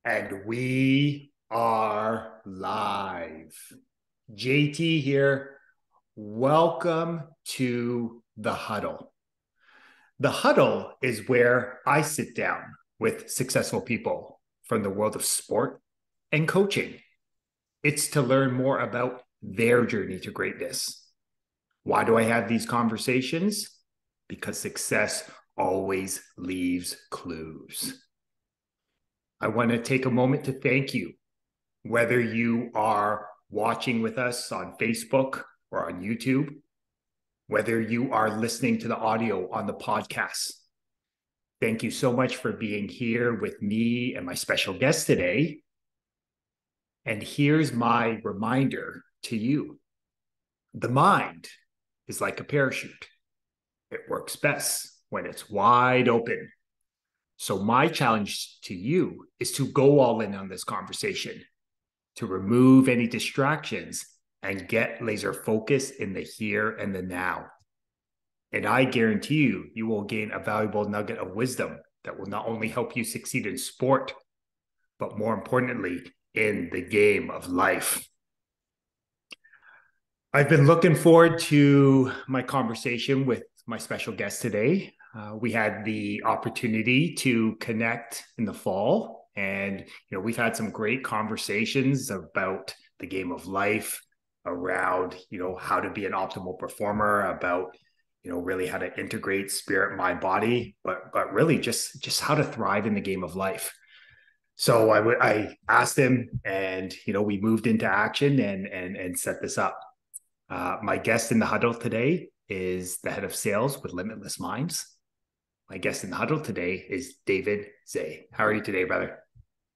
And we are live. JT here. Welcome to the huddle. The huddle is where I sit down with successful people from the world of sport and coaching. It's to learn more about their journey to greatness. Why do I have these conversations? Because success always leaves clues. I want to take a moment to thank you, whether you are watching with us on Facebook or on YouTube, whether you are listening to the audio on the podcast. Thank you so much for being here with me and my special guest today. And here's my reminder to you. The mind is like a parachute. It works best when it's wide open. So my challenge to you is to go all in on this conversation, to remove any distractions and get laser focused in the here and the now. And I guarantee you, you will gain a valuable nugget of wisdom that will not only help you succeed in sport, but more importantly, in the game of life. I've been looking forward to my conversation with my special guest today. We had the opportunity to connect in the fall, and we've had some great conversations about the game of life, around how to be an optimal performer, about really how to integrate spirit, mind, body, but really just how to thrive in the game of life. So I asked him, and we moved into action and set this up. My guest in the huddle today is the head of sales with Limitless Minds. My guest in the huddle today is David Zeh. How are you today, brother?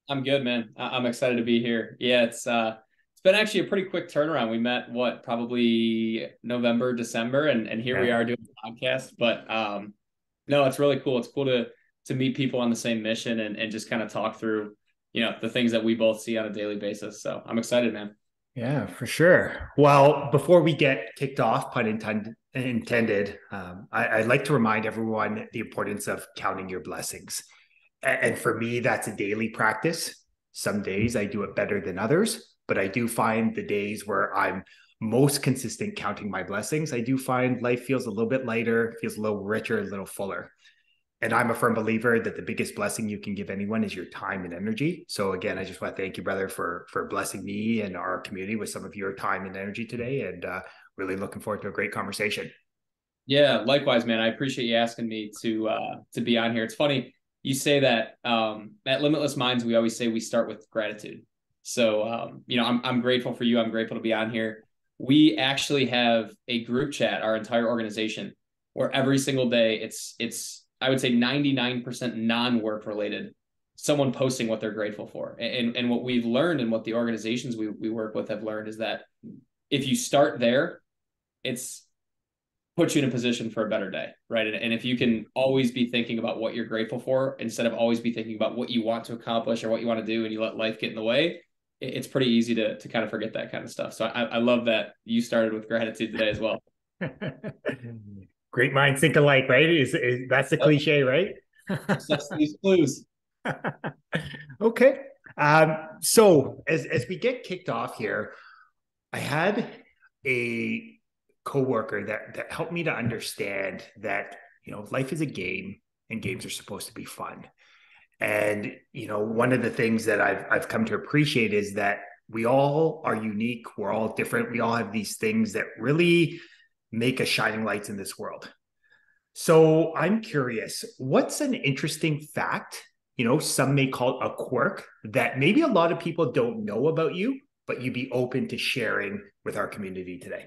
I'm good, man. I'm excited to be here. Yeah, it's been actually a pretty quick turnaround. We met probably November, December, and here we are doing a podcast. But no, it's really cool. It's cool to meet people on the same mission and just kind of talk through the things that we both see on a daily basis. So I'm excited, man. Yeah, for sure. Well, before we get kicked off, pun intended, I'd like to remind everyone the importance of counting your blessings. And for me, that's a daily practice. Some days I do it better than others, but I do find the days where I'm most consistent counting my blessings, I do find life feels a little bit lighter, feels a little richer, a little fuller. And I'm a firm believer that the biggest blessing you can give anyone is your time and energy. So again, I just want to thank you, brother, for blessing me and our community with some of your time and energy today. And really looking forward to a great conversation. Yeah, likewise, man. I appreciate you asking me to be on here. It's funny you say that. At Limitless Minds, we always say we start with gratitude. So I'm grateful for you. I'm grateful to be on here. We actually have a group chat, our entire organization, where every single day it's I would say 99% non-work related, someone posting what they're grateful for. And what we've learned and what the organizations we work with have learned is that if you start there, it's puts you in a position for a better day, right? And if you can always be thinking about what you're grateful for, instead of always be thinking about what you want to accomplish or what you want to do, and you let life get in the way, it's pretty easy to kind of forget that kind of stuff. So I love that you started with gratitude today as well. Great minds think alike, right? That's the cliche, right? Such these clues. Okay. So as we get kicked off here, I had a coworker that helped me to understand that life is a game and games are supposed to be fun. And one of the things that I've come to appreciate is that we all are unique, we're all different, we all have these things that really make us shining lights in this world. So I'm curious, what's an interesting fact, some may call it a quirk, that maybe a lot of people don't know about you, but you'd be open to sharing with our community today?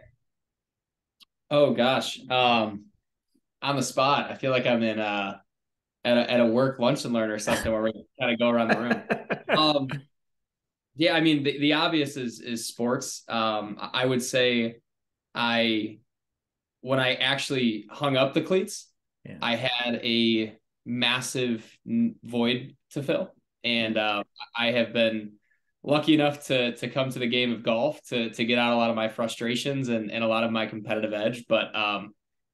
Oh gosh. On the spot. I feel like I'm in at a work lunch and learn or something where we kind of go around the room. Yeah, I mean the obvious is sports. I would say when I actually hung up the cleats, yeah, I had a massive void to fill. And I have been lucky enough to come to the game of golf to get out a lot of my frustrations and a lot of my competitive edge. But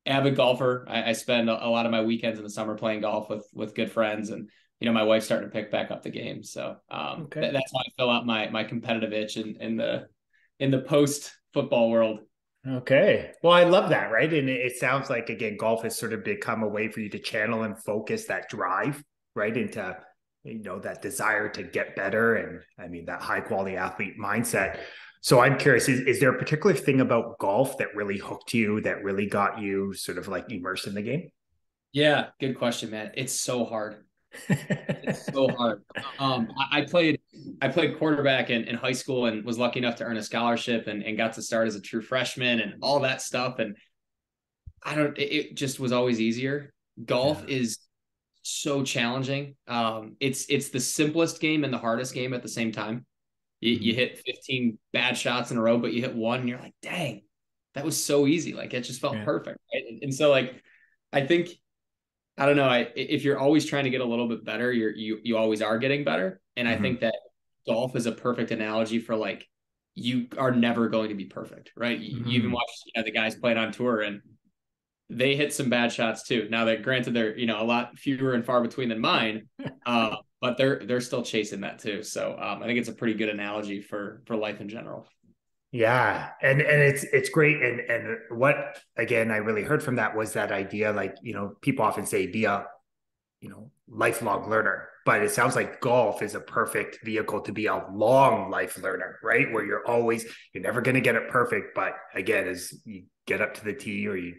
avid golfer. I spend a lot of my weekends in the summer playing golf with good friends, and my wife's starting to pick back up the game. So Okay. that's how I fill out my competitive itch in the post football world. Okay. Well, I love that, right? And it sounds like, again, golf has sort of become a way for you to channel and focus that drive, right, into, that desire to get better. And I mean, that high quality athlete mindset. So I'm curious, is there a particular thing about golf that really hooked you, that really got you sort of like immersed in the game? Yeah, good question, man. It's so hard. It's so hard. I played quarterback in high school and was lucky enough to earn a scholarship and got to start as a true freshman and all that stuff. And it just was always easier. Golf Yeah. is so challenging. It's the simplest game and the hardest game at the same time. You Mhm. hit 15 bad shots in a row, but you hit one and you're like, dang, that was so easy. Like it just felt Yeah. perfect. Right? And so like, I think, I don't know. If you're always trying to get a little bit better, you always are getting better. And I think Mhm. that golf is a perfect analogy for like, you are never going to be perfect, right? You even Mhm. watch the guys playing on tour and they hit some bad shots too. Now that granted they're a lot fewer and far between than mine, but they're still chasing that too. So I think it's a pretty good analogy for life in general. Yeah, and it's great. And what, again, I really heard from that was that idea, like, people often say be a, lifelong learner, but it sounds like golf is a perfect vehicle to be a long life learner, right? Where you're never going to get it perfect, but again, as you get up to the tee, or you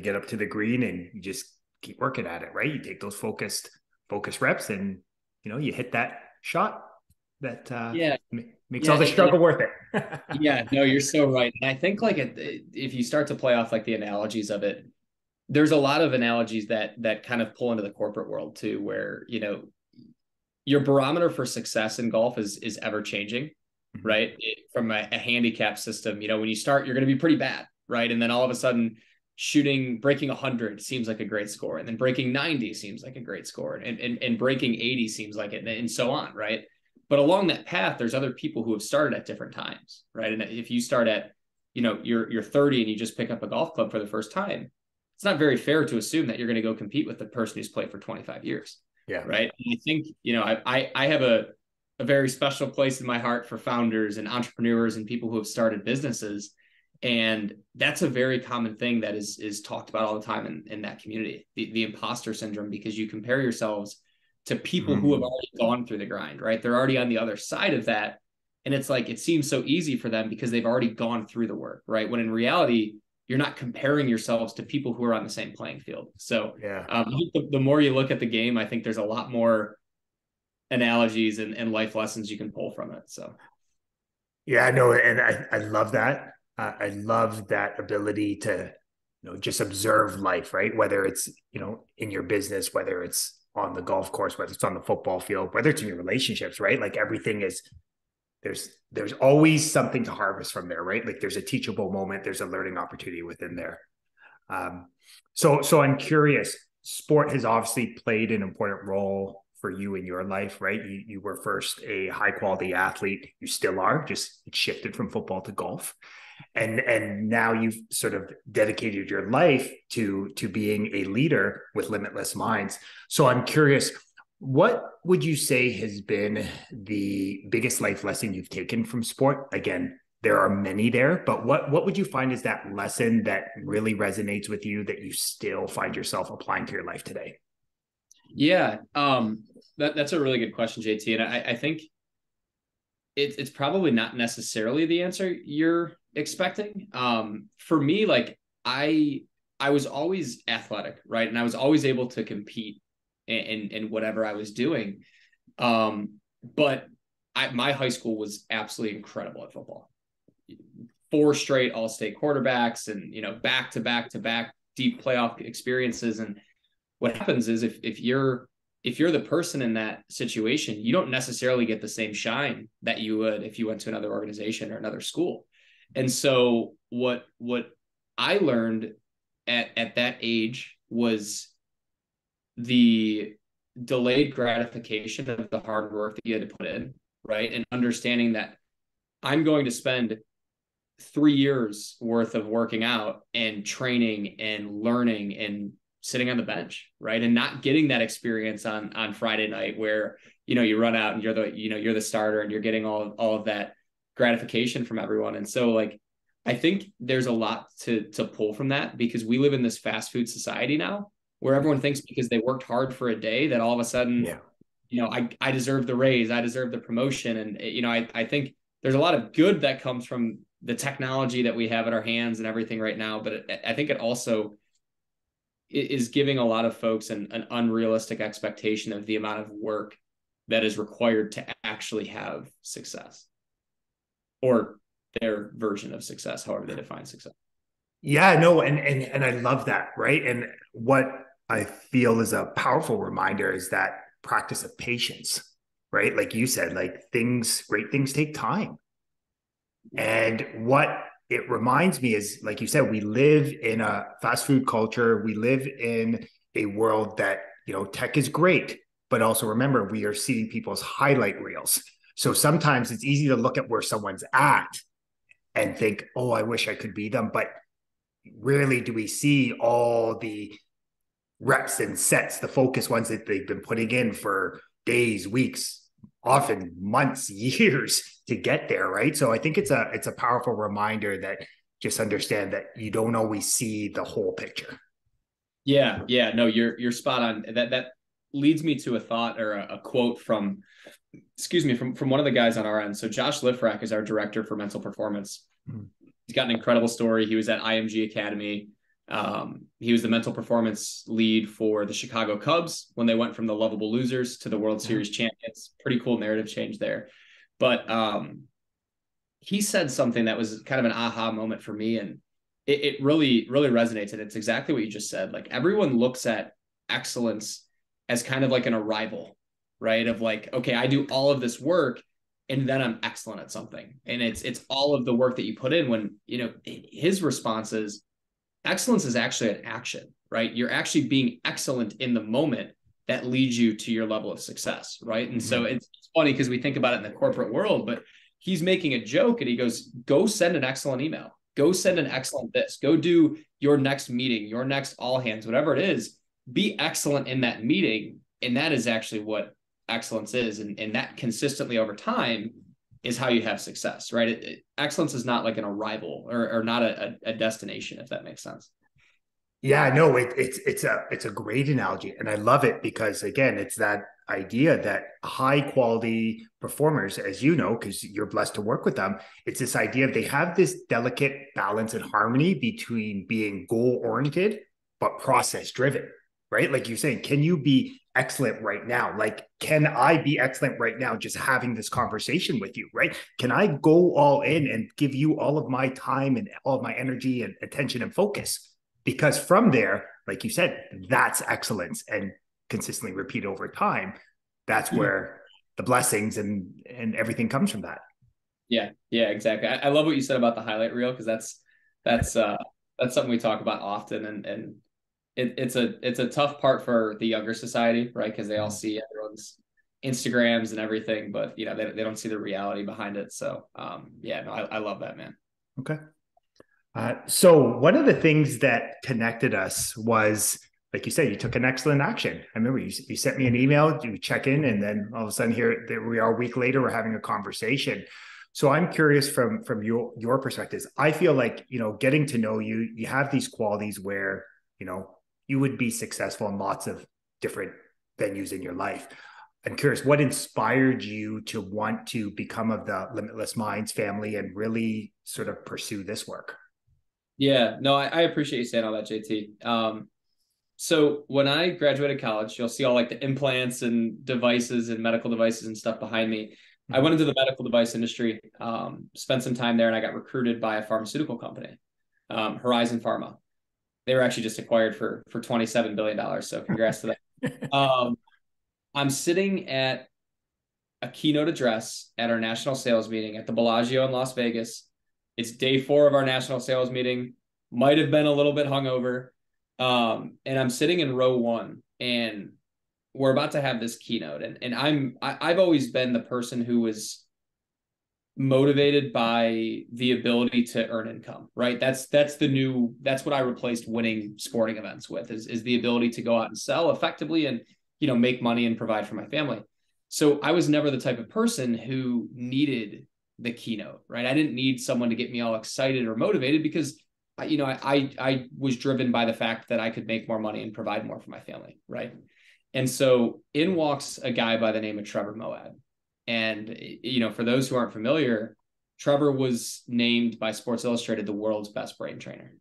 get up to the green, and you just keep working at it, right? You take those focus reps, and you hit that shot that Yeah, makes yeah, all the and struggle worth it. yeah, no, you're so right. And I think like if you start to play off like the analogies of it, there's a lot of analogies that kind of pull into the corporate world too, where your barometer for success in golf is ever changing, Mhm. right? From a handicap system, when you start, you're going to be pretty bad, right? And then all of a sudden, breaking 100 seems like a great score, and then breaking 90 seems like a great score, and breaking 80 seems like it, and so on, right? But along that path, there's other people who have started at different times, right? And if you start at, you're 30 and you just pick up a golf club for the first time, it's not very fair to assume that you're going to go compete with the person who's played for 25 years, Yeah. right? And I think I have a very special place in my heart for founders and entrepreneurs and people who have started businesses, and that's a very common thing that is talked about all the time in that community, the imposter syndrome, because you compare yourselves to people who have Mm. already gone through the grind, right? They're already on the other side of that, and it's like it seems so easy for them because they've already gone through the work, right? When in reality, you're not comparing yourselves to people who are on the same playing field. So Yeah. the more you look at the game, I think there's a lot more analogies and life lessons you can pull from it. So Yeah, no, and I love that. I love that ability to, just observe life, right? Whether it's, in your business, whether it's on the golf course, whether it's on the football field, whether it's in your relationships, right? Like everything is, there's always something to harvest from there, right? Like there's a teachable moment, there's a learning opportunity within there. Um, so I'm curious. Sport has obviously played an important role for you in your life, right? You were first a high quality athlete. You still are. Just it shifted from football to golf, and now you've sort of dedicated your life to being a leader with Limitless Minds. So I'm curious. What would you say has been the biggest life lesson you've taken from sport? Again, there are many there, but what would you find is that lesson that really resonates with you that you still find yourself applying to your life today? yeah, that's a really good question, JT. And I think it's probably not necessarily the answer you're expecting. For me, like I was always athletic, right? And I was always able to compete in whatever I was doing. But my high school was absolutely incredible at football. Four straight all-state quarterbacks, and back to back to back deep playoff experiences. And what happens is if you're the person in that situation, you don't necessarily get the same shine that you would if you went to another organization or another school. And so what I learned at that age was the delayed gratification of the hard work that you had to put in, right? And understanding that I'm going to spend 3 years worth of working out and training and learning and sitting on the bench, right? And not getting that experience on Friday night where, you run out and you're the starter and you're getting all of that gratification from everyone. And so like, I think there's a lot to pull from that, because we live in this fast food society now where everyone thinks because they worked hard for a day that all of a sudden, I deserve the raise, I deserve the promotion. And, I think there's a lot of good that comes from the technology that we have at our hands and everything right now. But I think it also is giving a lot of folks an unrealistic expectation of the amount of work that is required to actually have success, or their version of success, however they define success. Yeah, no, and I love that, right? And what I feel is a powerful reminder is that practice of patience, right? Like you said, like great things take time. And what it reminds me is, like you said, we live in a fast food culture. We live in a world that, tech is great, but also remember, we are seeing people's highlight reels. So sometimes it's easy to look at where someone's at and think, oh, I wish I could be them. But rarely do we see all the reps and sets, the focus ones that they've been putting in for days, weeks, often months, years to get there, right? So I think it's a powerful reminder that just understand that you don't always see the whole picture. Yeah, no, you're spot on. That leads me to a thought or a quote from one of the guys on our end. So Josh Lifrak is our director for mental performance. Mm-hmm. He's got an incredible story. He was at IMG Academy. He was the mental performance lead for the Chicago Cubs when they went from the lovable losers to the World Series champions. Pretty cool narrative change there. But he said something that was kind of an aha moment for me. And it really, really resonates. And it's exactly what you just said. Like, everyone looks at excellence as kind of like an arrival, right? Of like, okay, I do all of this work and then I'm excellent at something. And it's all of the work that you put in. When, his response is, excellence is actually an action, right? You're actually being excellent in the moment that leads you to your level of success, right? And so it's funny because we think about it in the corporate world, but he's making a joke and he goes, go send an excellent email, go send an excellent this, go do your next meeting, your next all hands, whatever it is, be excellent in that meeting. And that is actually what excellence is. And that consistently over time is how you have success, right? Excellence is not like an arrival or not a destination, if that makes sense. Yeah, no, it's a great analogy, and I love it because, again, it's that idea that high quality performers, as you know, because you're blessed to work with them, it's this idea they have this delicate balance and harmony between being goal oriented but process driven, right? Like you're saying, can you be excellent right now? Like, can I be excellent right now just having this conversation with you, right? Can I go all in and give you all of my time and all of my energy and attention and focus? Because from there, like you said, that's excellence, and consistently repeat over time. That's where the blessings and everything comes from that. Yeah, exactly. I love what you said about the highlight reel, because that's something we talk about often, and it's a tough part for the younger society, right? Because they all see everyone's Instagrams and everything, but they don't see the reality behind it. So I love that, man. Okay. So one of the things that connected us was, like you said, you took an excellent action. I remember you sent me an email, you check in, and then all of a sudden there we are a week later, we're having a conversation. So I'm curious from your perspectives. I feel like, getting to know you, you have these qualities where, you would be successful in lots of different venues in your life. I'm curious, what inspired you to want to become of the Limitless Minds family and really sort of pursue this work? Yeah, no, I appreciate you saying all that, JT. So when I graduated college, you'll see all like the implants and devices and medical devices and stuff behind me. I went into the medical device industry, spent some time there, and I got recruited by a pharmaceutical company, Horizon Pharma. They were actually just acquired for $27 billion. So congrats to them. I'm sitting at a keynote address at our national sales meeting at the Bellagio in Las Vegas. It's day 4 of our national sales meeting. Might have been a little bit hungover. And I'm sitting in row 1, and we're about to have this keynote. And I've always been the person who was motivated by the ability to earn income, right? That's what I replaced winning sporting events with, is the ability to go out and sell effectively and, make money and provide for my family. So I was never the type of person who needed the keynote, right? I didn't need someone to get me all excited or motivated, because I was driven by the fact that I could make more money and provide more for my family, right? And so in walks a guy by the name of Trevor Moawad. And, for those who aren't familiar, Trevor was named by Sports Illustrated the world's best brain trainer.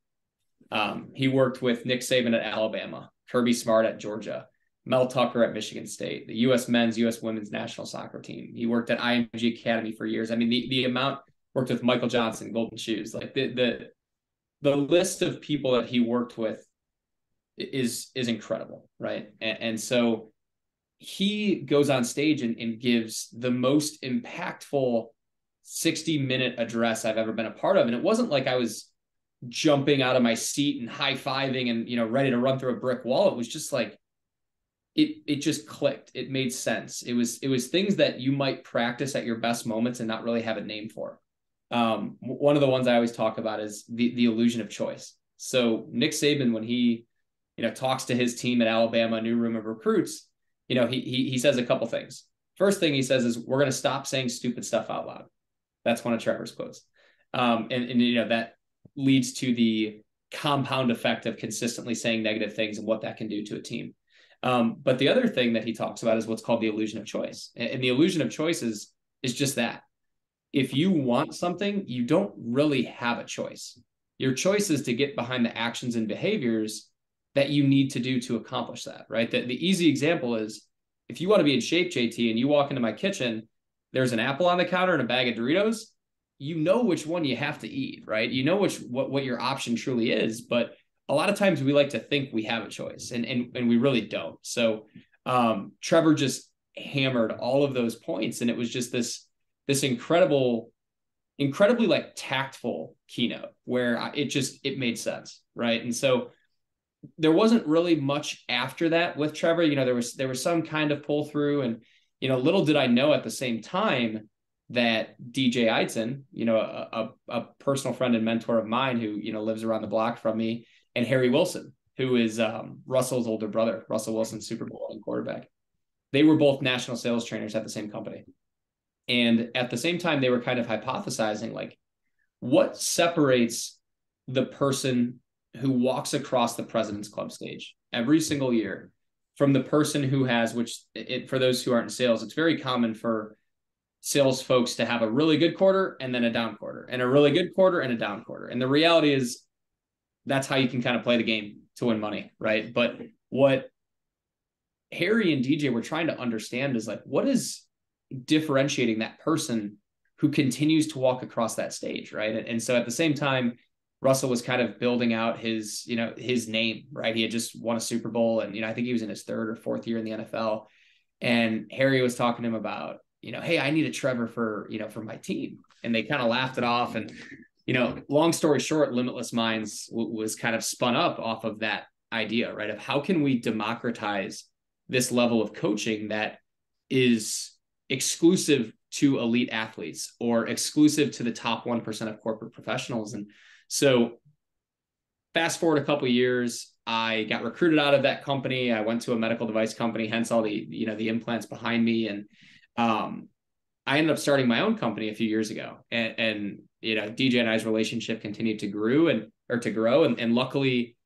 He worked with Nick Saban at Alabama, Kirby Smart at Georgia, Mel Tucker at Michigan State, the U.S. men's, U.S. women's national soccer team. He worked at IMG Academy for years. I mean, the amount, worked with Michael Johnson, Golden Shoes, like the list of people that he worked with is incredible, right? And so he goes on stage and gives the most impactful 60-minute address I've ever been a part of. And it wasn't like I was jumping out of my seat and high-fiving and, ready to run through a brick wall. It was just like, it just clicked. It made sense. It was things that you might practice at your best moments and not really have a name for. One of the ones I always talk about is the illusion of choice. So Nick Saban, when he, talks to his team at Alabama, new room of recruits, he says a couple things. First thing he says is, we're going to stop saying stupid stuff out loud. That's one of Trevor's quotes. And that leads to the compound effect of consistently saying negative things and what that can do to a team. But the other thing that he talks about is what's called the illusion of choice. And the illusion of choice is just that. If you want something, you don't really have a choice. Your choice is to get behind the actions and behaviors that you need to do to accomplish that, right? The easy example is, if you want to be in shape, JT, and you walk into my kitchen, there's an apple on the counter and a bag of Doritos, you know which one you have to eat, right? You know what your option truly is. But a lot of times we like to think we have a choice, and we really don't. So Trevor just hammered all of those points, and it was just this incredibly like tactful keynote where it made sense, right? And so there wasn't really much after that with Trevor. There was some kind of pull through, and little did I know at the same time that DJ Eitzen, a personal friend and mentor of mine who lives around the block from me, and Harry Wilson, who is Russell's older brother, Russell Wilson, Super Bowl winning quarterback. They were both national sales trainers at the same company. And at the same time, they were kind of hypothesizing, like, what separates the person who walks across the President's Club stage every single year from the person who has, for those who aren't in sales, it's very common for sales folks to have a really good quarter and then a down quarter, and a really good quarter and a down quarter. And the reality is, that's how you can kind of play the game to win money, right? But what Harry and DJ were trying to understand is, like, what is differentiating that person who continues to walk across that stage, right? And so at the same time, Russell was kind of building out his name, right? He had just won a Super Bowl, and I think he was in his third or fourth year in the NFL. And Harry was talking to him about, hey, I need a Trevor for my team. And they kind of laughed it off. And long story short, Limitless Minds was kind of spun up off of that idea, right? Of how can we democratize this level of coaching that is exclusive to elite athletes or exclusive to the top 1% of corporate professionals. And so fast forward a couple of years, I got recruited out of that company. I went to a medical device company, hence all the implants behind me. And I ended up starting my own company a few years ago. And DJ and I's relationship continued to grow. And luckily,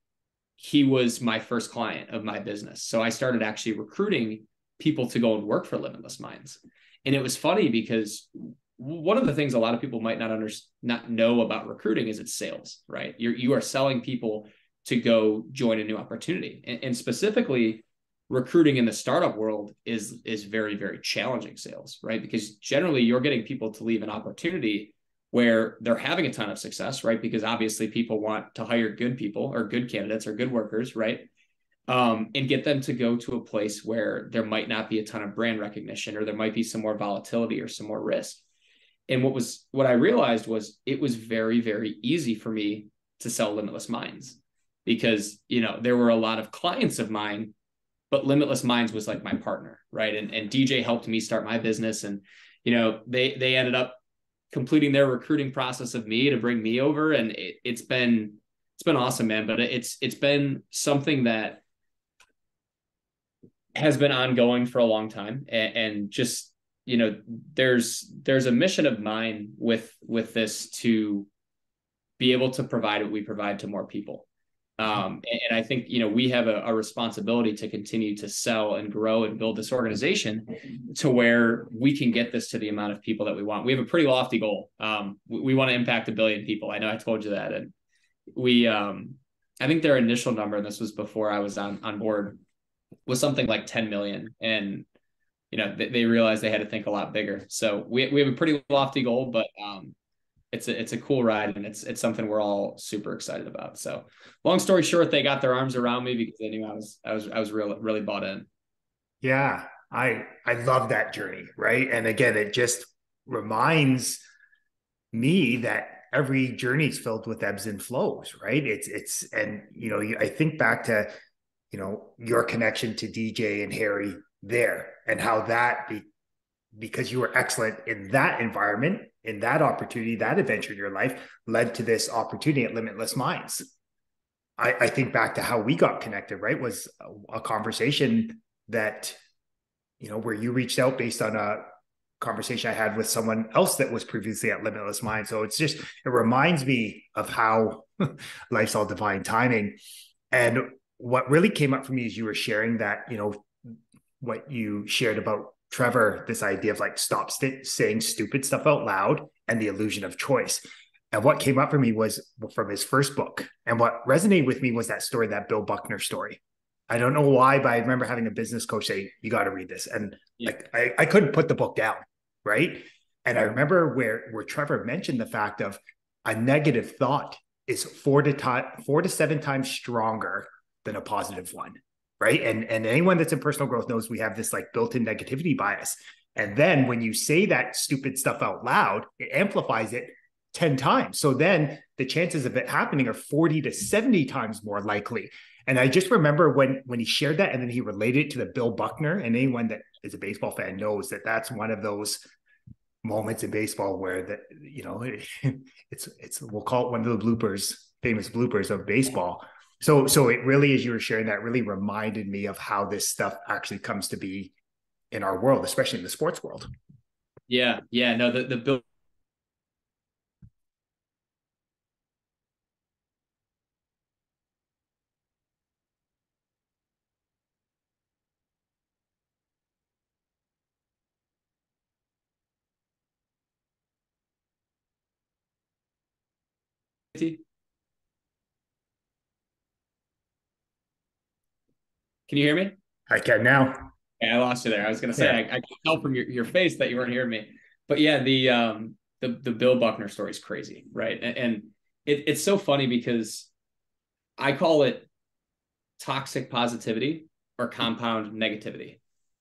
he was my first client of my business. So I started actually recruiting people to go and work for Limitless Minds. And it was funny because one of the things a lot of people might not know about recruiting is it's sales, right? You are selling people to go join a new opportunity. And specifically, recruiting in the startup world is very, very challenging sales, right? Because generally you're getting people to leave an opportunity where they're having a ton of success, right? Because obviously people want to hire good people or good candidates or good workers, right? And get them to go to a place where there might not be a ton of brand recognition, or there might be some more volatility or some more risk. And what I realized was it was very, very easy for me to sell Limitless Minds, because, there were a lot of clients of mine, but Limitless Minds was like my partner, right? And DJ helped me start my business, and, they ended up completing their recruiting process of me to bring me over. And it's been awesome, man. But it's been something that has been ongoing for a long time. And just, there's a mission of mine with this to be able to provide what we provide to more people. And I think, we have a responsibility to continue to sell and grow and build this organization to where we can get this to the amount of people that we want. We have a pretty lofty goal. We want to impact 1 billion people. I know I told you that. And I think their initial number, and this was before I was on board, was something like 10 million. And, they realized they had to think a lot bigger. So we have a pretty lofty goal, but it's a cool ride, and it's something we're all super excited about. So long story short, they got their arms around me because they knew I was really bought in. Yeah. I love that journey. Right. And again, it just reminds me that every journey is filled with ebbs and flows, right? And I think back to, your connection to DJ and Harry there, and how that because you were excellent in that environment, in that opportunity, that adventure in your life led to this opportunity at Limitless Minds. I think back to how we got connected, right? Was a conversation that, where you reached out based on a conversation I had with someone else that was previously at Limitless Minds. So it reminds me of how life's all divine timing. And what really came up for me is you were sharing that, what you shared about Trevor, this idea of like, stop saying stupid stuff out loud and the illusion of choice. And what came up for me was from his first book. And what resonated with me was that story, that Bill Buckner story. I don't know why, but I remember having a business coach say, you got to read this. And I couldn't put the book down. Right. And I remember where Trevor mentioned the fact of a negative thought is 4 to 7 times stronger than a positive one. Right. And anyone that's in personal growth knows we have this like built-in negativity bias. And then when you say that stupid stuff out loud, it amplifies it 10 times. So then the chances of it happening are 40 to 70 times more likely. And I just remember when he shared that, and then he related it to the Bill Buckner, and anyone that is a baseball fan knows that that's one of those moments in baseball where it's we'll call it one of the famous bloopers of baseball. So it really, as you were sharing that, really reminded me of how this stuff actually comes to be in our world, especially in the sports world. Yeah. No, the Bill. Can you hear me? I can now. Yeah, I lost you there. I was going to say, I can tell from your face that you weren't hearing me. But yeah, the Bill Buckner story is crazy, right? And it's so funny because I call it toxic positivity or compound negativity,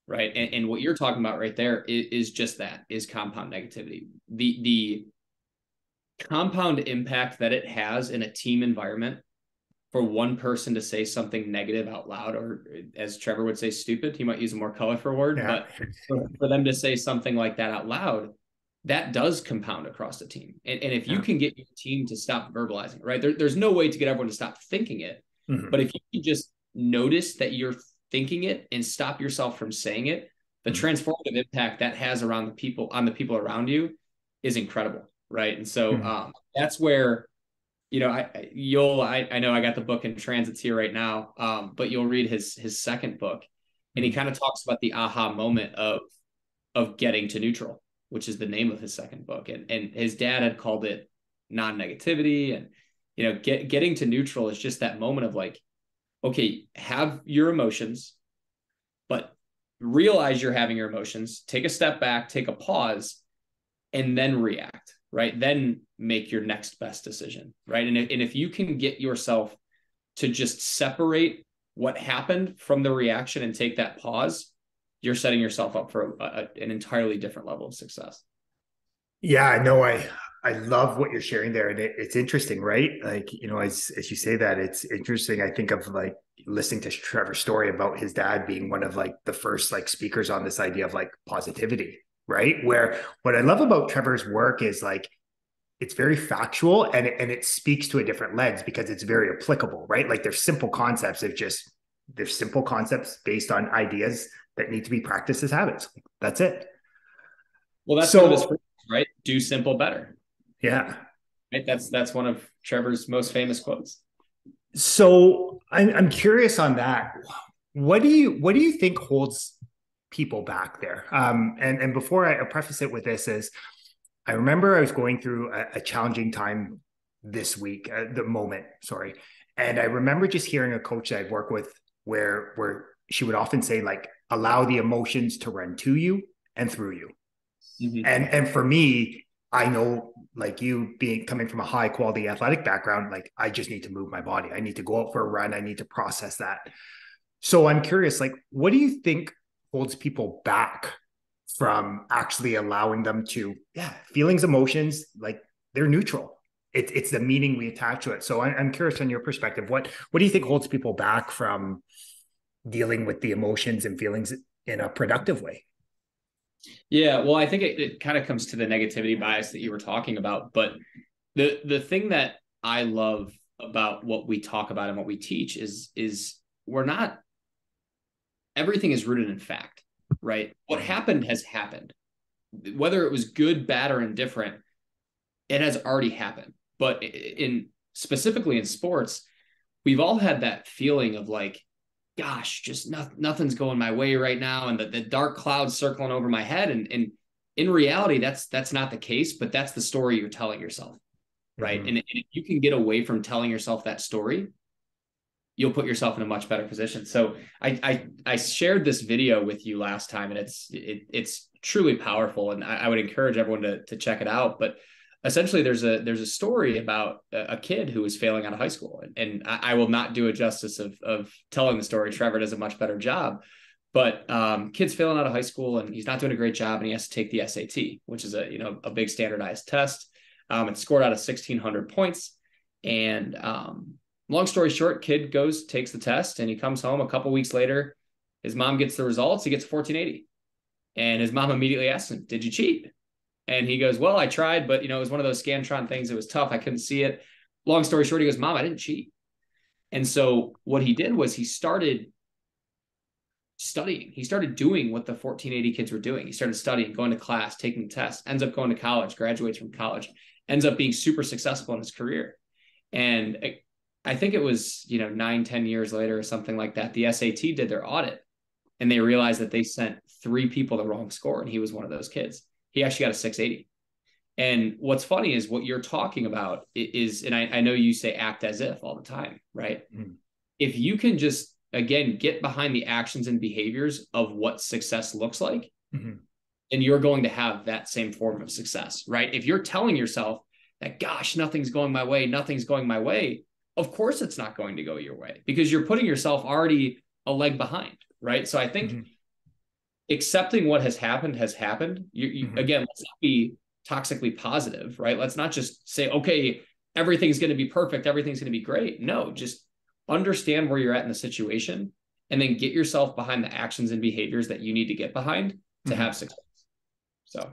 right? And what you're talking about right there is just that, is compound negativity. The compound impact that it has in a team environment for one person to say something negative out loud, or as Trevor would say, stupid. He might use a more colorful word, but for them to say something like that out loud, that does compound across the team. And if you can get your team to stop verbalizing, right? There's no way to get everyone to stop thinking it. Mm-hmm. But if you can just notice that you're thinking it and stop yourself from saying it, the transformative impact that has on the people around you is incredible, right? And so that's where, I know I got the book in transits here right now, but you'll read his second book, and he kind of talks about the aha moment of getting to neutral, which is the name of his second book. And his dad had called it non-negativity. And, getting to neutral is just that moment of like, okay, have your emotions, but realize you're having your emotions, take a step back, take a pause, and then react, right? Then make your next best decision, right? And if you can get yourself to just separate what happened from the reaction and take that pause, you're setting yourself up for an entirely different level of success. Yeah, no, I love what you're sharing there. And it's interesting, right? Like, as you say that, it's interesting. I think of like listening to Trevor's story about his dad being one of like the first like speakers on this idea of like positivity. right? Where what I love about Trevor's work is like, it's very factual and it speaks to a different lens because it's very applicable, right? Like there's simple concepts of just, there's simple concepts based on ideas that need to be practiced as habits. That's it. Well, that's one of his So, phrases, right? Do simple better. yeah. Right? That's one of Trevor's most famous quotes. So I'm curious on that. What do you think holds people back there? And before I preface it with this is, I remember I was going through a challenging time this week, the moment, sorry. And I remember just hearing a coach that I've worked with where she would often say like, allow the emotions to run to you and through you. Mm-hmm. And for me, I know like you being coming from a high quality athletic background, like I just need to move my body. I need to go out for a run. I need to process that. So I'm curious, like, what do you think holds people back from actually allowing them to, yeah, feelings, emotions, like they're neutral. It's the meaning we attach to it. So I'm curious on your perspective. What do you think holds people back from dealing with the emotions and feelings in a productive way? Yeah, well, I think it kind of comes to the negativity bias that you were talking about. But the thing that I love about what we talk about and what we teach is we're not, everything is rooted in fact, right? What happened has happened. Whether it was good, bad, or indifferent, it has already happened. But in specifically in sports, we've all had that feeling of like, gosh, just nothing's going my way right now, and the dark clouds circling over my head. And in reality, that's not the case, but that's the story you're telling yourself, right? Mm-hmm. And if you can get away from telling yourself that story, you'll put yourself in a much better position. So I shared this video with you last time, and it's truly powerful, and I would encourage everyone to check it out. But essentially, there's a story about a kid who was failing out of high school, and I will not do a justice of telling the story. Trevor does a much better job, but kid's failing out of high school, and he's not doing a great job, and he has to take the SAT, which is a big standardized test. It's scored out of 1,600 points, and long story short, kid goes, takes the test, and he comes home a couple weeks later. His mom gets the results. He gets 1480. And his mom immediately asks him, did you cheat? And he goes, well, I tried, but it was one of those Scantron things. It was tough. I couldn't see it. Long story short, he goes, Mom, I didn't cheat. And so what he did was he started studying. He started doing what the 1480 kids were doing. He started studying, going to class, taking tests, ends up going to college, graduates from college, ends up being super successful in his career. And I think it was, 9-10 years later or something like that, the SAT did their audit, and they realized that they sent 3 people the wrong score, and he was one of those kids. He actually got a 680. And what's funny is what you're talking about is, and I know you say act as if all the time, right? Mm-hmm. If you can just, again, get behind the actions and behaviors of what success looks like, mm-hmm. and you're going to have that same form of success, right? If you're telling yourself that, gosh, nothing's going my way, of course it's not going to go your way, because you're putting yourself already a leg behind, right? So I think mm-hmm. accepting what has happened. Mm-hmm. Again, let's not be toxically positive, right? Let's not just say, okay, everything's going to be perfect, everything's going to be great. No, just understand where you're at in the situation, and then get yourself behind the actions and behaviors that you need to get behind to mm-hmm. have success. So,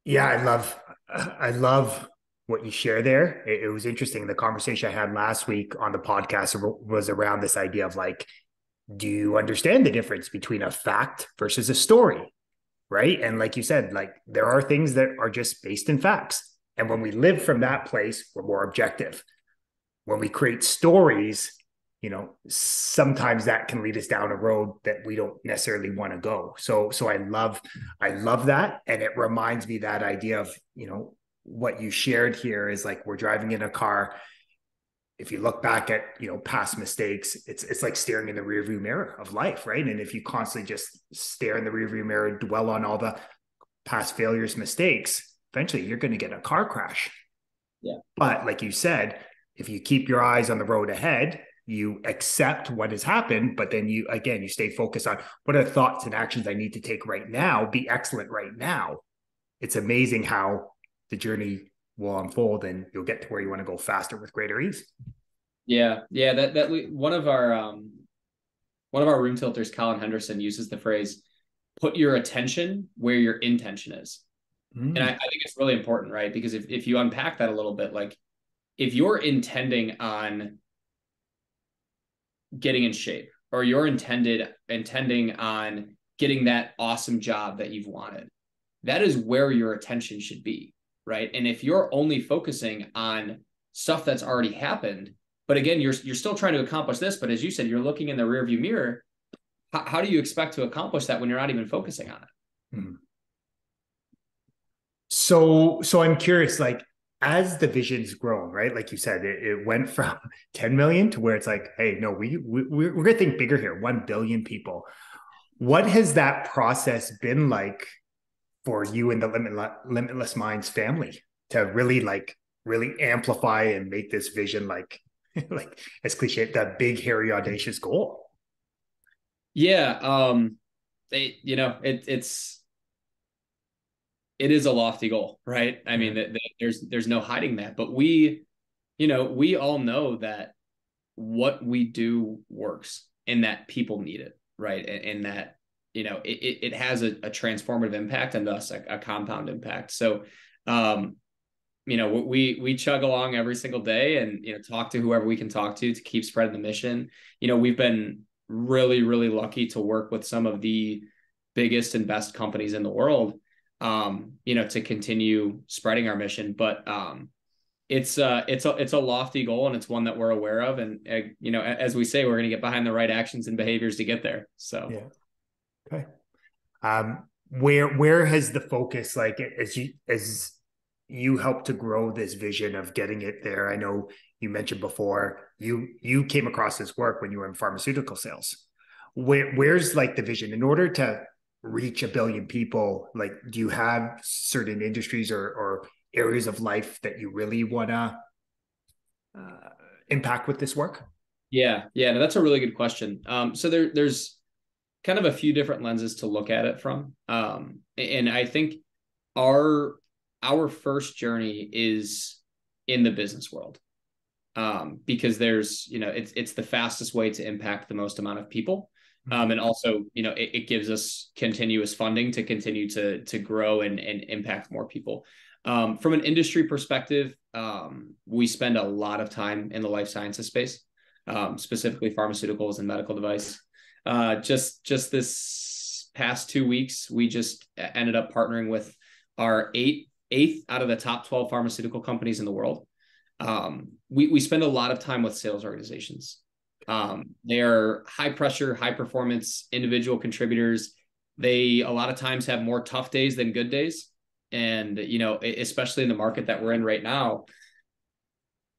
yeah, I love what you share there. It was interesting. The conversation I had last week on the podcast was around this idea of like, do you understand the difference between a fact versus a story? Right. And like you said, like there are things that are just based in facts. And when we live from that place, we're more objective. When we create stories, sometimes that can lead us down a road that we don't necessarily want to go. So I love that. And it reminds me that idea of, what you shared here is like, we're driving in a car. If you look back at, past mistakes, it's like staring in the rearview mirror of life, right? And if you constantly just stare in the rearview mirror, dwell on all the past failures, mistakes, eventually you're going to get a car crash. Yeah. But like you said, if you keep your eyes on the road ahead, you accept what has happened, but then you stay focused on what are thoughts and actions I need to take right now, be excellent right now. It's amazing how the journey will unfold, and you'll get to where you want to go faster with greater ease. Yeah. That one of our room tilters, Colin Henderson, uses the phrase, put your attention where your intention is. And I Mm. think it's really important, right? Because if you unpack that a little bit, like if you're intending on getting in shape, or you're intending on getting that awesome job that you've wanted, that is where your attention should be, right? And if you're only focusing on stuff that's already happened, but again, you're still trying to accomplish this, but as you said, you're looking in the rearview mirror. How do you expect to accomplish that when you're not even focusing on it? Mm. So I'm curious, like as the vision's grown, right? Like you said, it went from 10 million to where it's like, hey, no, we're gonna think bigger here, 1 billion people. What has that process been like for you and the Limitless Minds family to really really amplify and make this vision like like as cliche, that big, hairy, audacious goal? Yeah, it is a lofty goal, right? I mean, Yeah. there's no hiding that, but we all know that what we do works and that people need it, right? And that, it has a transformative impact and thus a compound impact. So, we chug along every single day and, talk to whoever we can talk to keep spreading the mission. We've been really, really lucky to work with some of the biggest and best companies in the world, to continue spreading our mission. But, it's a lofty goal and it's one that we're aware of. And, as we say, we're going to get behind the right actions and behaviors to get there. So, Yeah. Okay. Where has the focus, like as you help to grow this vision of getting it there? I know you mentioned before you came across this work when you were in pharmaceutical sales. Where's like the vision in order to reach 1 billion people? Like, do you have certain industries or areas of life that you really want to impact with this work? yeah, yeah, no, that's a really good question. So there's kind of a few different lenses to look at it from. And I think our our first journey is in the business world, because there's, it's the fastest way to impact the most amount of people. And also, it gives us continuous funding to continue to grow and impact more people. From an industry perspective, we spend a lot of time in the life sciences space, specifically pharmaceuticals and medical device. Just this past 2 weeks, we just ended up partnering with our eighth out of the top 12 pharmaceutical companies in the world. We spend a lot of time with sales organizations. They are high pressure, high performance individual contributors. They a lot of times have more tough days than good days. And, especially in the market that we're in right now,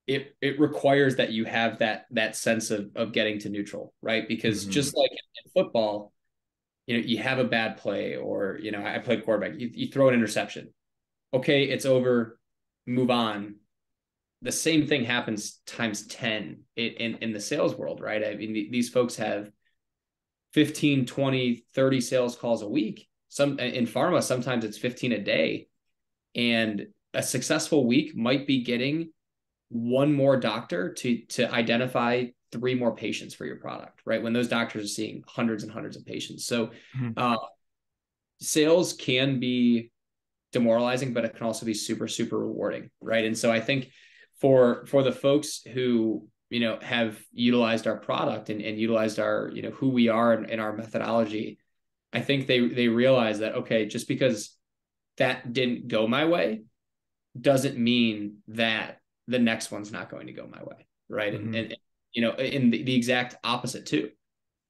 it requires that you have that sense of getting to neutral, right? Because Mm-hmm. just like in football, you have a bad play, or, I played quarterback, you throw an interception. Okay, it's over, move on. The same thing happens times 10 in the sales world, right? I mean, these folks have 15, 20, 30 sales calls a week. Some in pharma, sometimes it's 15 a day. And a successful week might be getting one more doctor to identify 3 more patients for your product, right? When those doctors are seeing hundreds and hundreds of patients. So, sales can be demoralizing, but it can also be super, super rewarding, right? And so I think for the folks who, have utilized our product and utilized our, who we are and our methodology, I think they realize that, okay, just because that didn't go my way doesn't mean that the next one's not going to go my way, right? Mm-hmm. In the exact opposite too.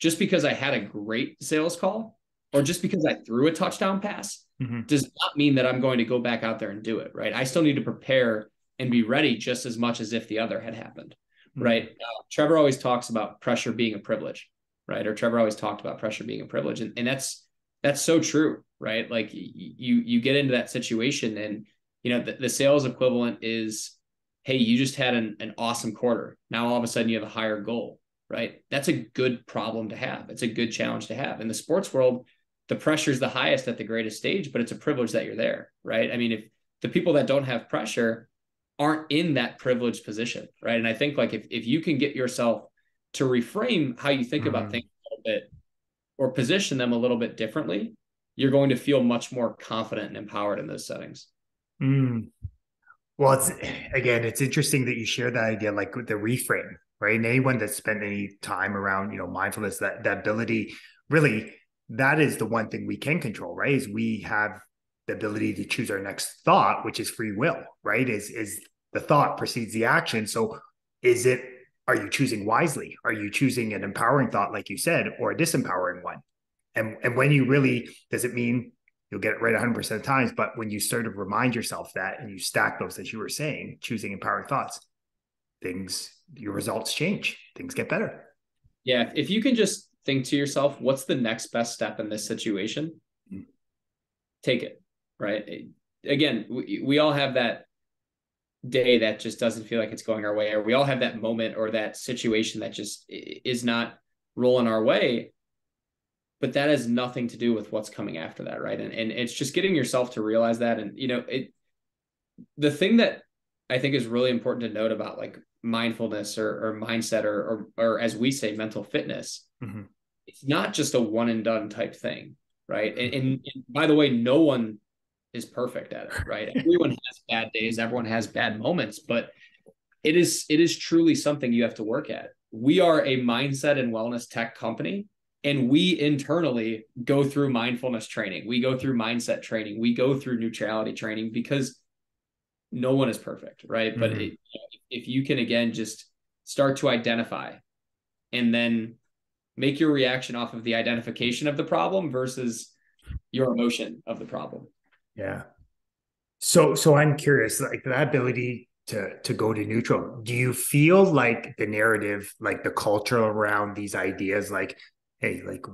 Just because I had a great sales call, or just because I threw a touchdown pass, Mm-hmm. does not mean that I'm going to go back out there and do it, right? I still need to prepare and be ready just as much as if the other had happened, Mm-hmm. right? Trevor always talks about pressure being a privilege, right? Or Trevor always talked about pressure being a privilege, and that's so true, right? Like you get into that situation, and the sales equivalent is, hey, you just had an awesome quarter. Now all of a sudden you have a higher goal, right? That's a good problem to have. It's a good challenge to have. In the sports world, the pressure is the highest at the greatest stage, but it's a privilege that you're there, right? I mean, if the people that don't have pressure aren't in that privileged position, right? And I think like if you can get yourself to reframe how you think about Mm-hmm. things a little bit, or position them a little bit differently, you're going to feel much more confident and empowered in those settings. Mm. Well, it's interesting that you share that idea, like with the reframe, right? And anyone that's spent any time around, mindfulness, that ability, really, that is the one thing we can control, right? Is we have the ability to choose our next thought, which is free will, right? Is the thought precedes the action. So are you choosing wisely? Are you choosing an empowering thought, like you said, or a disempowering one? And when you really, does it mean you'll get it right 100% of times? But when you sort of remind yourself that and you stack those, as you were saying, choosing empowering thoughts, your results change, things get better. Yeah. If you can just think to yourself, what's the next best step in this situation? Take it, right? Again, we all have that day that just doesn't feel like it's going our way, or we all have that moment or that situation that just is not rolling our way. But that has nothing to do with what's coming after that, right? And it's just getting yourself to realize that. And the thing that I think is really important to note about like mindfulness or mindset or as we say, mental fitness, it's not just a one and done type thing, right? And by the way, no one is perfect at it, right? Everyone has bad days, everyone has bad moments, but it is truly something you have to work at. We are a mindset and wellness tech company, and we internally go through mindfulness training. We go through mindset training. We go through neutrality training because no one is perfect, right? But if you can, again, just start to identify and then make your reaction off of the identification of the problem versus your emotion of the problem. Yeah. So I'm curious, like that ability to go to neutral. Do you feel like the narrative, like the culture around these ideas, like, hey, like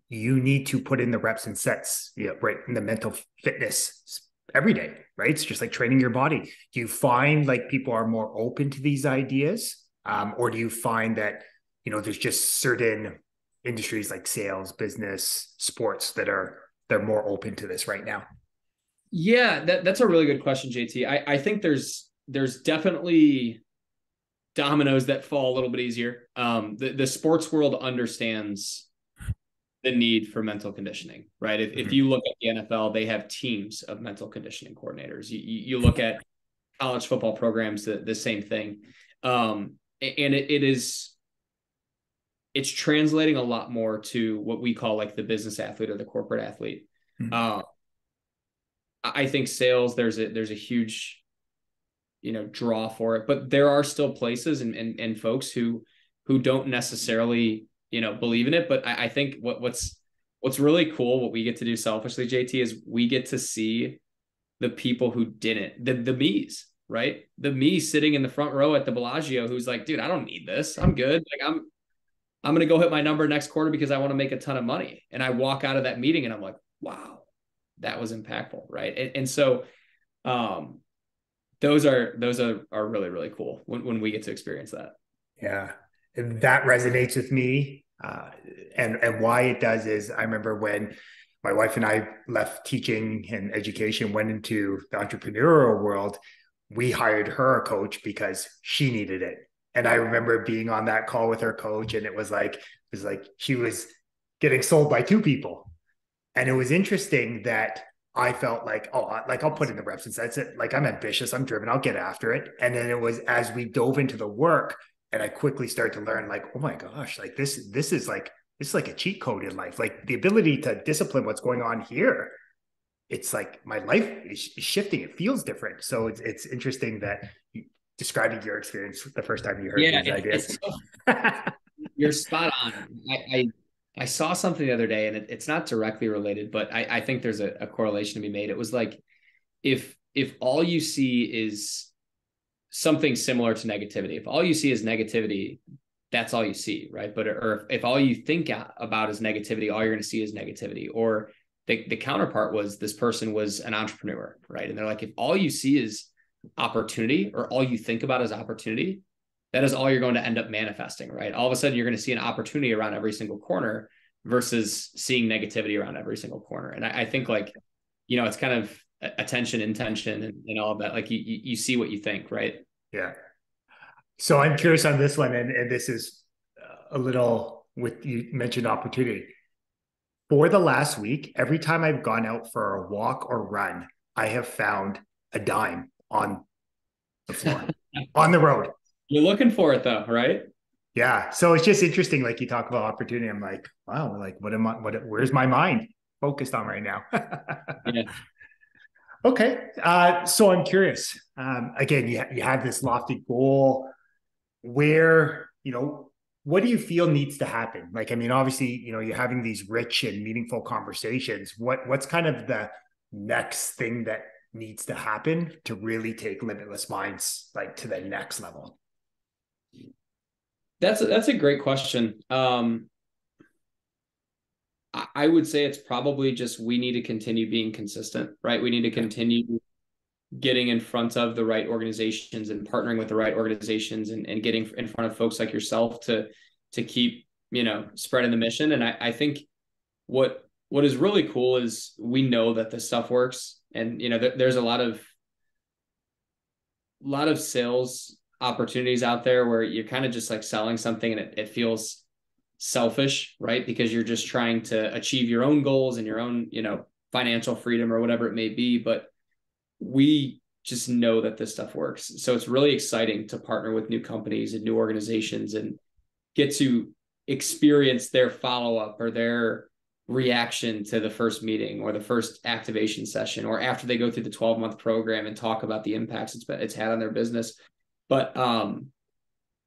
you need to put in the reps and sets, right, in the mental fitness every day, right? It's just like training your body. Do you find like people are more open to these ideas, or do you find that there's just certain industries like sales, business, sports they're more open to this right now? Yeah, that's a really good question, JT. I think there's definitely dominoes that fall a little bit easier. The sports world understands the need for mental conditioning, right? If you look at the NFL, they have teams of mental conditioning coordinators. You look at college football programs, the same thing. And it's translating a lot more to what we call like the business athlete or the corporate athlete. I think sales, there's a huge, draw for it, but there are still places and folks who don't necessarily, believe in it. But I think what's really cool, what we get to do selfishly, JT, is we get to see the people who didn't, the me's, right? The me sitting in the front row at the Bellagio, who's like, dude, I don't need this. I'm good. Like I'm going to go hit my number next quarter because I want to make a ton of money. And I walk out of that meeting and I'm like, wow, that was impactful. Right. And so, those are really, really cool when we get to experience that. Yeah. And that resonates with me. And why it does is I remember when my wife and I left teaching and education, went into the entrepreneurial world, we hired her a coach because she needed it. And I remember being on that call with her coach, and it was like she was getting sold by two people. And it was interesting that I felt like, oh, like I'll put in the reps and that's it. Like I'm ambitious, I'm driven, I'll get after it. And then it was as we dove into the work, and I quickly started to learn, like, oh my gosh, like this is like a cheat code in life. Like the ability to discipline what's going on here. It's like my life is shifting. It feels different. So it's interesting that you describing your experience the first time you heard these ideas. You're spot on. I saw something the other day, and it's not directly related, but I think there's a correlation to be made. It was like if all you see is something similar to negativity, if all you see is negativity, that's all you see, right? But or if all you think about is negativity, all you're going to see is negativity. Or the counterpart was this person was an entrepreneur, right? And they're like, if all you see is opportunity, or all you think about is opportunity, that is all you're going to end up manifesting, right? All of a sudden, you're going to see an opportunity around every single corner versus seeing negativity around every single corner. And I think like, it's kind of attention, intention, and all of that. Like you see what you think, right? Yeah. So I'm curious on this one, and this is a little with you mentioned opportunity. For the last week, every time I've gone out for a walk or run, I have found a dime on the floor, on the road. You're looking for it though, right? Yeah. So it's just interesting. Like you talk about opportunity. I'm like, wow, like where's my mind focused on right now? Yeah. Okay. So I'm curious. Again, you have this lofty goal where, what do you feel needs to happen? Like, I mean, obviously, you're having these rich and meaningful conversations. What's kind of the next thing that needs to happen to really take Limitless Minds like to the next level? That's a great question. I would say it's probably just we need to continue being consistent, right? We need to continue getting in front of the right organizations and partnering with the right organizations and getting in front of folks like yourself to keep, spreading the mission. And I think what is really cool is we know that this stuff works. And, there's a lot of sales opportunities out there where you're kind of just like selling something and it feels selfish, right? Because you're just trying to achieve your own goals and your own, financial freedom or whatever it may be. But we just know that this stuff works. So it's really exciting to partner with new companies and new organizations and get to experience their follow-up or their reaction to the first meeting or the first activation session, or after they go through the 12-month program and talk about the impacts it's had on their business. But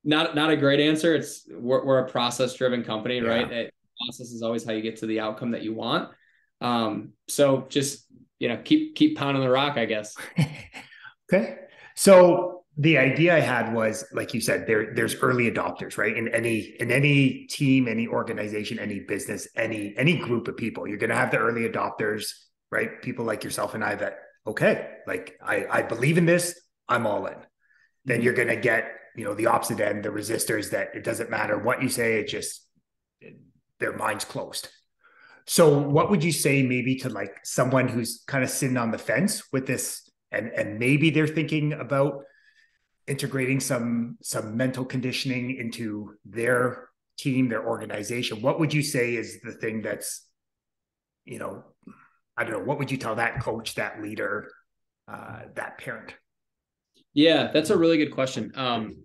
not a great answer. We're a process-driven company, yeah. Right? Process is always how you get to the outcome that you want. So just keep pounding the rock, I guess. Okay. So the idea I had was, like you said, there's early adopters, right? In any team, any organization, any business, any group of people, you're going to have the early adopters, right? People like yourself and I that, okay, like I believe in this, I'm all in. Then you're going to get, the opposite end, the resistors that it doesn't matter what you say, their mind's closed. So what would you say maybe to like someone who's kind of sitting on the fence with this and maybe they're thinking about integrating some mental conditioning into their team, their organization? What would you say is the thing that's, I don't know, what would you tell that coach, that leader, that parent? Yeah, that's a really good question.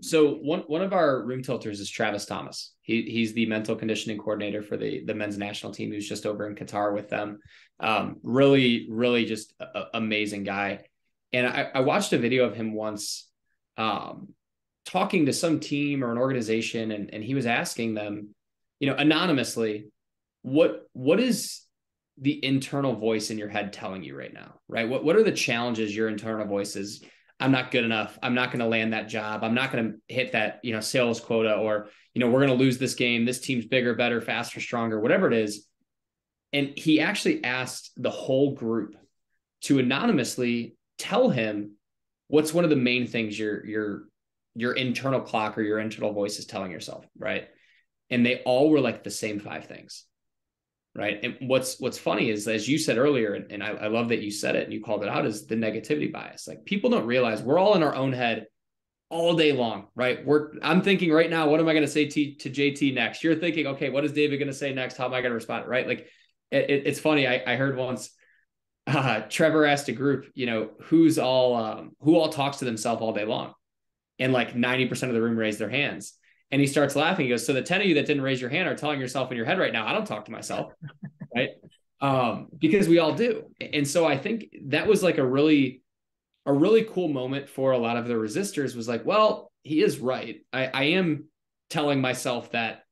So one of our room tilters is Travis Thomas. He's the mental conditioning coordinator for the men's national team, who's just over in Qatar with them. Really, really just amazing guy. And I watched a video of him once talking to some team or an organization, and he was asking them, anonymously, what is the internal voice in your head telling you right now, right? What are the challenges your internal voice is? I'm not good enough. I'm not going to land that job. I'm not going to hit that, sales quota, or, we're going to lose this game. This team's bigger, better, faster, stronger, whatever it is. And he actually asked the whole group to anonymously tell him what's one of the main things your internal clock or your internal voice is telling yourself, right? And they all were like the same 5 things. Right. And what's funny is, as you said earlier, and I love that you said it and you called it out, is the negativity bias. Like, people don't realize we're all in our own head all day long, right? I'm thinking right now, what am I going to say to JT next? You're thinking, okay, what is David going to say next? How am I going to respond? Right. Like it's funny. I heard once Trevor asked a group, who all talks to themselves all day long. And like 90% of the room raised their hands. And he starts laughing. He goes, so the 10 of you that didn't raise your hand are telling yourself in your head right now, I don't talk to myself. Right. Because we all do. And so I think that was like a really cool moment for a lot of the resistors, was like, well, he is right. I am telling myself that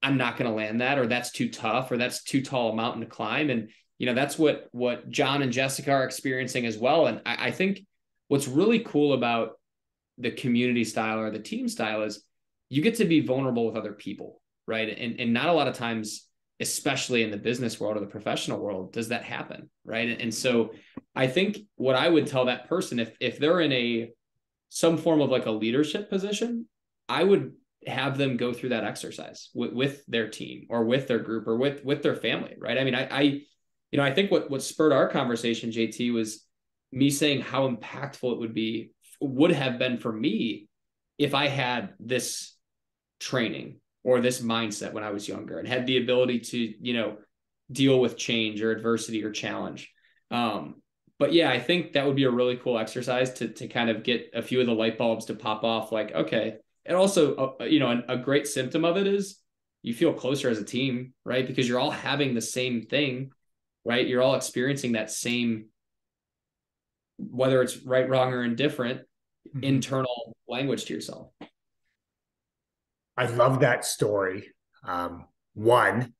I'm not going to land that, or that's too tough, or that's too tall a mountain to climb. And, that's what John and Jessica are experiencing as well. And I think what's really cool about the community style or the team style is you get to be vulnerable with other people, right? And not a lot of times, especially in the business world or the professional world, does that happen, right? And so I think what I would tell that person, if they're in some form of like a leadership position, I would have them go through that exercise with their team or with their group or with their family, right? I mean, I think what spurred our conversation, JT, was me saying how impactful it would have been for me if I had this training or this mindset when I was younger and had the ability to, deal with change or adversity or challenge. But yeah, I think that would be a really cool exercise to kind of get a few of the light bulbs to pop off. Like, okay. And also, a great symptom of it is you feel closer as a team, right? Because you're all having the same thing, right? You're all experiencing that same, whether it's right, wrong, or indifferent, internal language to yourself. I love that story. One,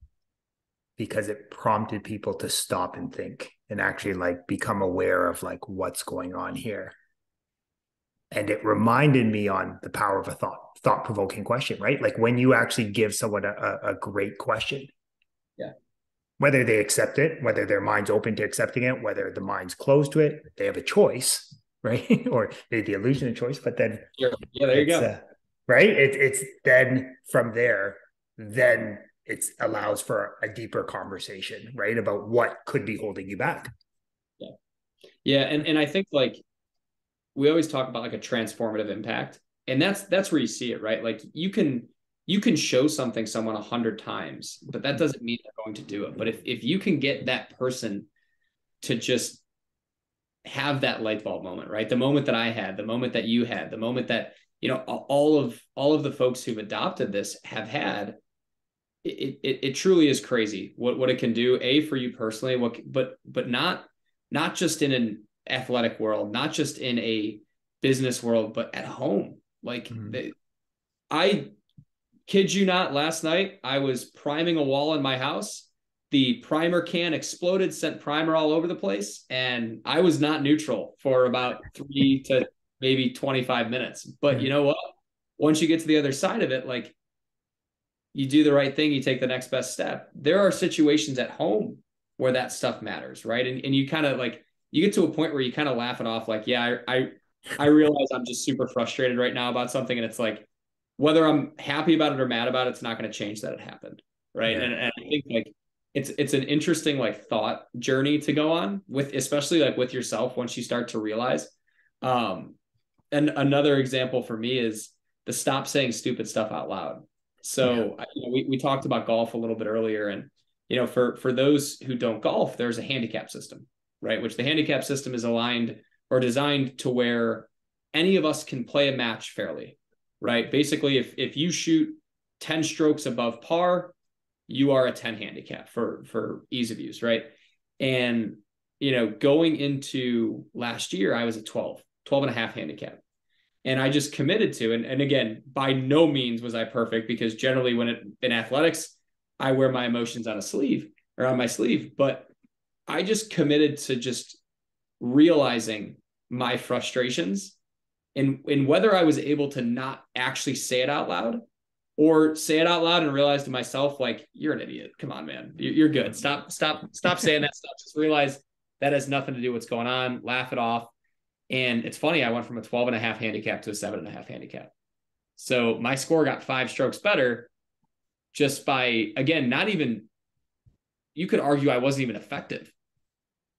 because it prompted people to stop and think and actually like become aware of like what's going on here. And it reminded me on the power of a thought-provoking question, right? Like when you actually give someone a great question, yeah, whether they accept it, whether their mind's open to accepting it, whether the mind's closed to it, they have a choice, right? Or the illusion of choice, but then yeah, there you go. Right. It's then from there, then it allows for a deeper conversation, right? About what could be holding you back. Yeah. Yeah. And I think like we always talk about like a transformative impact, and that's where you see it, right? Like you can show something someone 100 times, but that doesn't mean they're going to do it. But if you can get that person to just have that light bulb moment, right? The moment that I had, the moment that you had, the moment that, all of the folks who've adopted this have had, it truly is crazy what it can do, for you personally, but not just in an athletic world, not just in a business world, but at home. Like I kid you not, last night I was priming a wall in my house. The primer can exploded, sent primer all over the place, and I was not neutral for about 3 to maybe 25 minutes. But you know what? Once you get to the other side of it, like you do the right thing, you take the next best step. There are situations at home where that stuff matters, right? And you kind of like, you get to a point where you kind of laugh it off, like, yeah, I realize I'm just super frustrated right now about something, and it's like, whether I'm happy about it or mad about it, it's not going to change that it happened, right? Yeah. And I think like it's an interesting like thought journey to go on with, especially like with yourself once you start to realize. And another example for me is the stop saying stupid stuff out loud. So we talked about golf a little bit earlier, and for those who don't golf, there's a handicap system, right? Which the handicap system is aligned or designed to where any of us can play a match fairly, right? Basically, if you shoot 10 strokes above par, you are a 10 handicap for ease of use, right? And going into last year, I was a 12 and a half handicap. And I just committed to, and again, by no means was I perfect, because generally in athletics, I wear my emotions on my sleeve, but I just committed to just realizing my frustrations, and whether I was able to not actually say it out loud or say it out loud and realize to myself, like, you're an idiot. Come on, man. You're good. Stop saying that stuff. Just realize that has nothing to do with what's going on. Laugh it off. And it's funny, I went from a 12 and a half handicap to a 7.5 handicap. So my score got 5 strokes better just by, again, not even, you could argue I wasn't even effective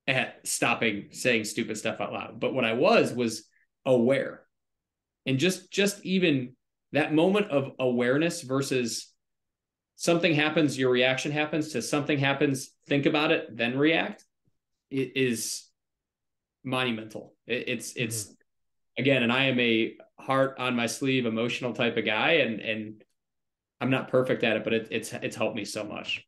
at stopping saying stupid stuff out loud. But what I was aware. And just even that moment of awareness versus something happens, your reaction happens, to something happens, think about it, then react, it is monumental. It's again, and I am a heart on my sleeve, emotional type of guy, and I'm not perfect at it, but it's helped me so much.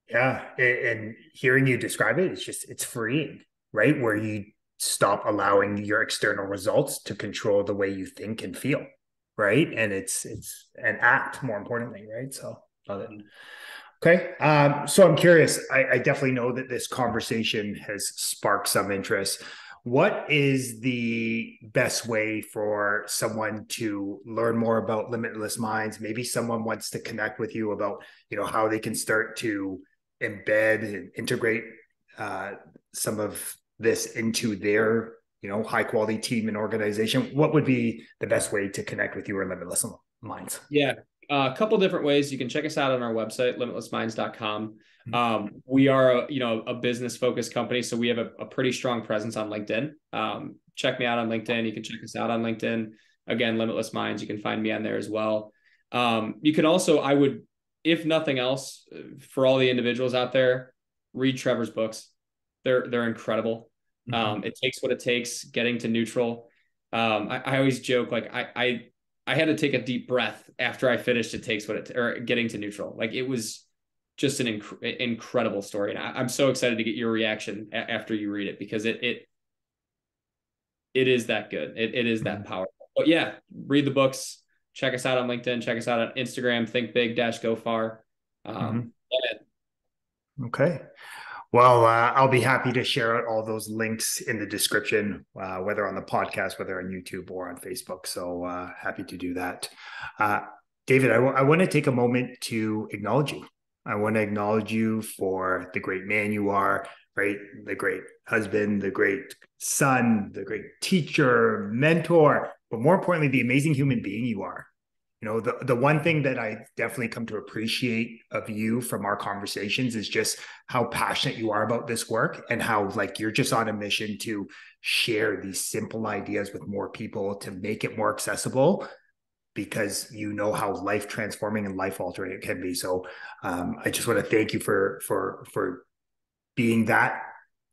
Yeah. And hearing you describe it, it's freeing, right? Where you stop allowing your external results to control the way you think and feel, right? And it's an act, more importantly, right? So love it. Okay. So I'm curious. I definitely know that this conversation has sparked some interest. What is the best way for someone to learn more about Limitless Minds? Maybe someone wants to connect with you about, how they can start to embed and integrate some of this into their, high quality team and organization. What would be the best way to connect with you or Limitless Minds? Yeah. A couple different ways. You can check us out on our website, limitlessminds.com. We are a business focused company, so we have a pretty strong presence on LinkedIn. Check me out on LinkedIn. You can check us out on LinkedIn. Again, Limitless Minds. You can find me on there as well. You can also, I would if nothing else, for all the individuals out there, read Trevor's books. They're incredible. It takes what it takes, getting to neutral. I always joke, like I had to take a deep breath after I finished It Takes What It or Getting to Neutral. Like it was just an incredible story, and I'm so excited to get your reaction after you read it, because it is that good. It is that powerful. But yeah, read the books. Check us out on LinkedIn. Check us out on Instagram. Think big go far. Okay. Well, I'll be happy to share out all those links in the description, whether on the podcast, whether on YouTube or on Facebook. So happy to do that. David, I want to take a moment to acknowledge you. I want to acknowledge you for the great man you are, right? The great husband, the great son, the great teacher, mentor, but more importantly, the amazing human being you are. You know, the one thing that I definitely come to appreciate of you from our conversations is just how passionate you are about this work, and how like you're just on a mission to share these simple ideas with more people to make it more accessible, because you know how life transforming and life altering it can be. So I just want to thank you for being that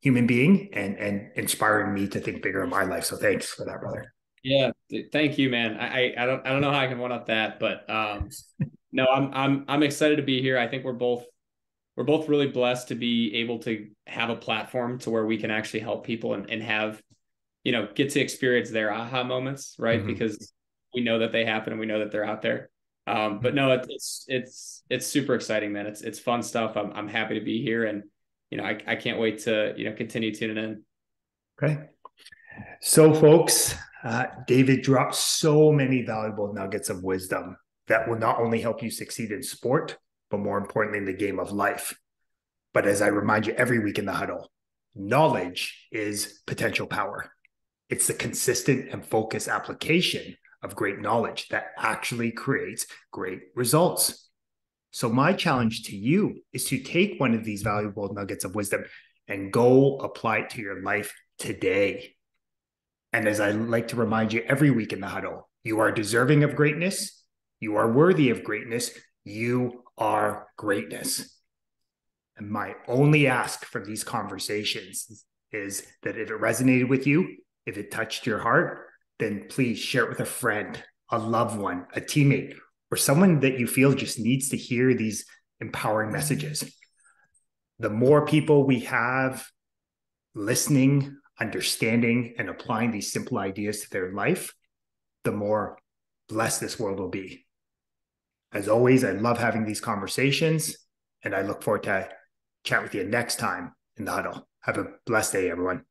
human being and inspiring me to think bigger in my life. So thanks for that, brother. Yeah, thank you, man. I don't know how I can one up that, but no, I'm excited to be here. I think we're both really blessed to be able to have a platform to where we can actually help people and have, get to experience their aha moments, right? Because we know that they happen and we know that they're out there. But no, it's super exciting, man. It's fun stuff. I'm happy to be here, and I can't wait to continue tuning in. Okay. So, folks, David dropped so many valuable nuggets of wisdom that will not only help you succeed in sport, but more importantly, in the game of life. But as I remind you every week in the huddle, knowledge is potential power. It's the consistent and focused application of great knowledge that actually creates great results. So my challenge to you is to take one of these valuable nuggets of wisdom and go apply it to your life today. And as I like to remind you every week in the huddle, you are deserving of greatness. You are worthy of greatness. You are greatness. And my only ask from these conversations is that if it resonated with you, if it touched your heart, then please share it with a friend, a loved one, a teammate, or someone that you feel just needs to hear these empowering messages. The more people we have listening, understanding, and applying these simple ideas to their life, the more blessed this world will be. As always, I love having these conversations, and I look forward to chat with you next time in the huddle. Have a blessed day, everyone.